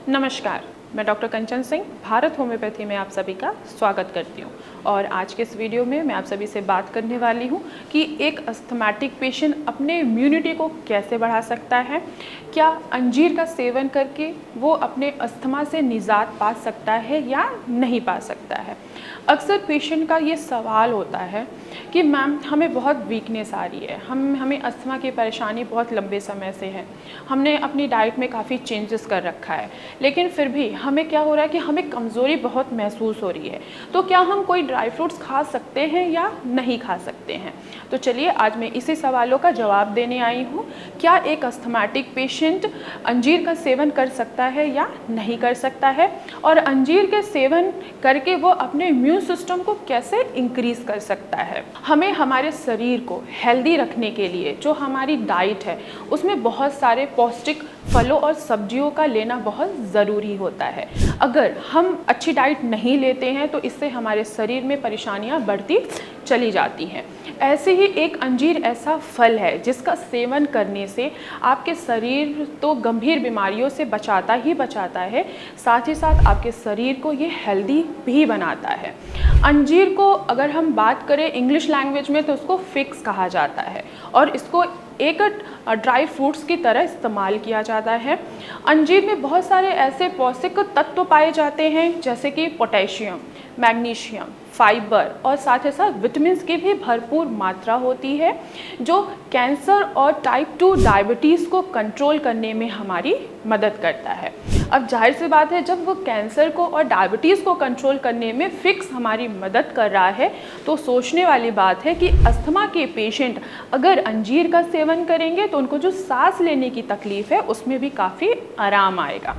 नमस्कार, मैं डॉक्टर कंचन सिंह भारत होम्योपैथी में आप सभी का स्वागत करती हूँ। और आज के इस वीडियो में मैं आप सभी से बात करने वाली हूँ कि एक अस्थमैटिक पेशेंट अपने इम्यूनिटी को कैसे बढ़ा सकता है। क्या अंजीर का सेवन करके वो अपने अस्थमा से निजात पा सकता है या नहीं पा सकता है। अक्सर पेशेंट का ये सवाल होता है कि मैम हमें बहुत वीकनेस आ रही है, हमें अस्थमा की परेशानी बहुत लंबे समय से है, हमने अपनी डाइट में काफ़ी चेंजेस कर रखा है, लेकिन फिर भी हमें क्या हो रहा है कि हमें कमज़ोरी बहुत महसूस हो रही है। तो क्या हम कोई ड्राई फ्रूट्स खा सकते हैं या नहीं खा सकते हैं। तो चलिए आज मैं इसी सवालों का जवाब देने आई हूँ। क्या एक अस्थमैटिक पेशेंट अंजीर का सेवन कर सकता है या नहीं कर सकता है, और अंजीर के सेवन करके वो अपने इम्यून सिस्टम को कैसे इंक्रीज कर सकता है। हमें हमारे शरीर को हेल्दी रखने के लिए जो हमारी डाइट है उसमें बहुत सारे पौष्टिक फलों और सब्जियों का लेना बहुत ज़रूरी होता है। अगर हम अच्छी डाइट नहीं लेते हैं तो इससे हमारे शरीर में परेशानियां बढ़ती चली जाती हैं। ऐसे ही एक अंजीर ऐसा फल है जिसका सेवन करने से आपके शरीर तो गंभीर बीमारियों से बचाता ही बचाता है, साथ ही साथ आपके शरीर को ये हेल्दी भी बनाता है। अंजीर को अगर हम बात करें इंग्लिश लैंग्वेज में तो उसको फिग्स कहा जाता है और इसको एक ड्राई फ्रूट्स की तरह इस्तेमाल किया जाता है। अंजीर में बहुत सारे ऐसे पौष्टिक तत्व पाए जाते हैं जैसे कि पोटेशियम, मैग्नीशियम, फाइबर और साथ ही साथ विटामिन की भी भरपूर मात्रा होती है जो कैंसर और टाइप 2 डायबिटीज़ को कंट्रोल करने में हमारी मदद करता है। अब जाहिर सी बात है, जब वो कैंसर को और डायबिटीज़ को कंट्रोल करने में फिक्स हमारी मदद कर रहा है तो सोचने वाली बात है कि अस्थमा के पेशेंट अगर अंजीर का सेवन करेंगे तो उनको जो सांस लेने की तकलीफ़ है उसमें भी काफ़ी आराम आएगा।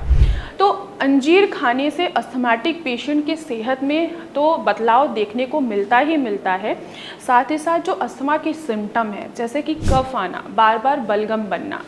तो अंजीर खाने से अस्थमैटिक पेशेंट की सेहत में तो बदलाव देखने को मिलता ही मिलता है। साथ ही साथ जो अस्थमा के सिम्टम है जैसे कि कफ आना, बार बार बलगम बनना,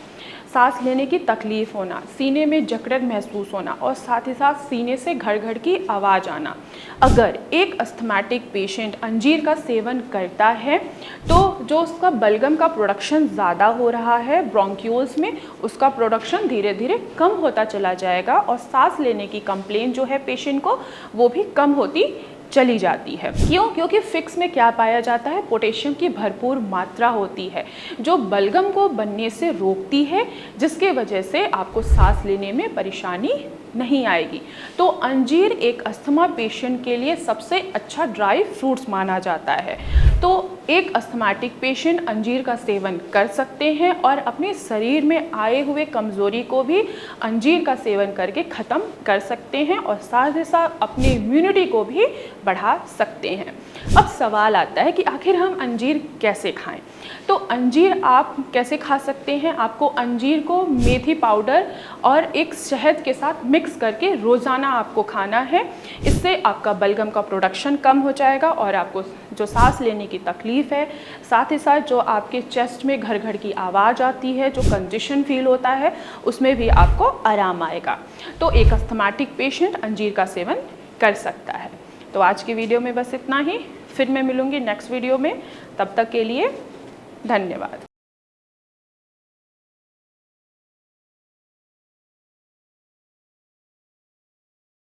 सांस लेने की तकलीफ़ होना, सीने में जकड़न महसूस होना और साथ ही साथ सीने से घड़ घड़ की आवाज़ आना, अगर एक अस्थमैटिक पेशेंट अंजीर का सेवन करता है तो जो उसका बलगम का प्रोडक्शन ज़्यादा हो रहा है ब्रोंक्यूल्स में, उसका प्रोडक्शन धीरे धीरे कम होता चला जाएगा और सांस लेने की कंप्लेंट जो है पेशेंट को वो भी कम होती चली जाती है। क्यों? क्योंकि फिक्स में क्या पाया जाता है, पोटेशियम की भरपूर मात्रा होती है जो बलगम को बनने से रोकती है, जिसके वजह से आपको सांस लेने में परेशानी नहीं आएगी। तो अंजीर एक अस्थमा पेशेंट के लिए सबसे अच्छा ड्राई फ्रूट्स माना जाता है। तो एक अस्थमैटिक पेशेंट अंजीर का सेवन कर सकते हैं और अपने शरीर में आए हुए कमज़ोरी को भी अंजीर का सेवन करके ख़त्म कर सकते हैं और साथ ही साथ अपनी इम्यूनिटी को भी बढ़ा सकते हैं। अब सवाल आता है कि आखिर हम अंजीर कैसे खाएं। तो अंजीर आप कैसे खा सकते हैं। आपको अंजीर को मेथी पाउडर और एक शहद के साथ मिक्स करके रोज़ाना आपको खाना है। इससे आपका बलगम का प्रोडक्शन कम हो जाएगा और आपको जो सांस लेने की तकलीफ़ है, साथ ही साथ जो आपके चेस्ट में घड़ घड़ की आवाज़ आती है, जो कंजेशन फील होता है, उसमें भी आपको आराम आएगा। तो एक अस्थमैटिक पेशेंट अंजीर का सेवन कर सकता है। तो आज की वीडियो में बस इतना ही। फिर मैं मिलूँगी नेक्स्ट वीडियो में। तब तक के लिए धन्यवाद।